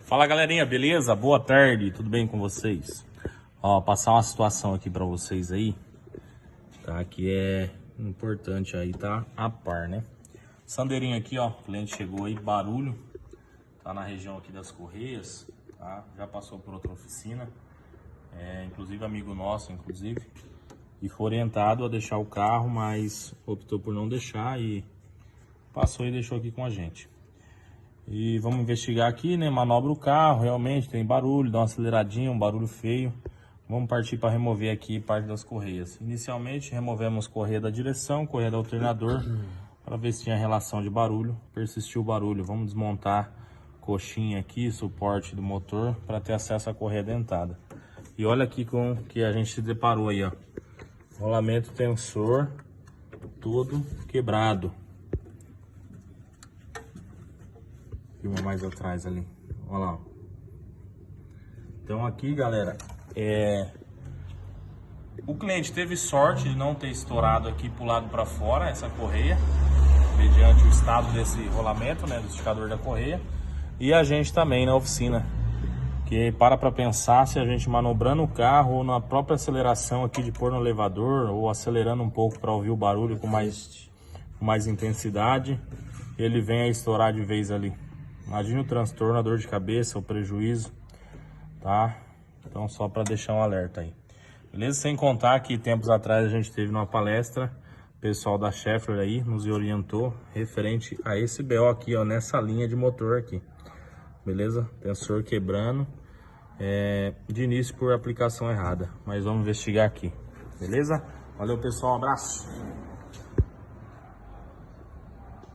Fala galerinha, beleza? Boa tarde, tudo bem com vocês? Ó, passar uma situação aqui pra vocês aí, tá? Que é importante aí, tá? A par, né? Sandeirinho aqui, ó, o cliente chegou aí, barulho, tá na região aqui das Correias, tá? Já passou por outra oficina, inclusive amigo nosso, e foi orientado a deixar o carro, mas optou por não deixar e passou e deixou aqui com a gente. E vamos investigar aqui, né? Manobra o carro, realmente tem barulho, dá uma aceleradinha, um barulho feio. Vamos partir para remover aqui parte das correias. Inicialmente removemos correia da direção, correia do alternador, para ver se tinha relação de barulho. Persistiu o barulho, vamos desmontar coxinha aqui, suporte do motor, para ter acesso à correia dentada. E olha aqui com o que a gente se deparou aí, ó. Rolamento tensor, todo quebrado. Filma mais atrás ali, olha lá. Então aqui, galera, o cliente teve sorte de não ter estourado aqui pro lado para fora essa correia, mediante o estado desse rolamento, né, do esticador da correia. E a gente também na oficina, que para pensar se a gente manobrando o carro ou na própria aceleração aqui de pôr no elevador ou acelerando um pouco para ouvir o barulho com mais intensidade, ele vem a estourar de vez ali. Imagina o transtorno, a dor de cabeça, o prejuízo, tá? Então só para deixar um alerta aí. Beleza? Sem contar que tempos atrás a gente teve numa palestra, o pessoal da Schaeffler aí nos orientou referente a esse BO aqui, ó, nessa linha de motor aqui. Beleza? Tensor quebrando, de início por aplicação errada. Mas vamos investigar aqui. Beleza? Valeu, pessoal, um abraço.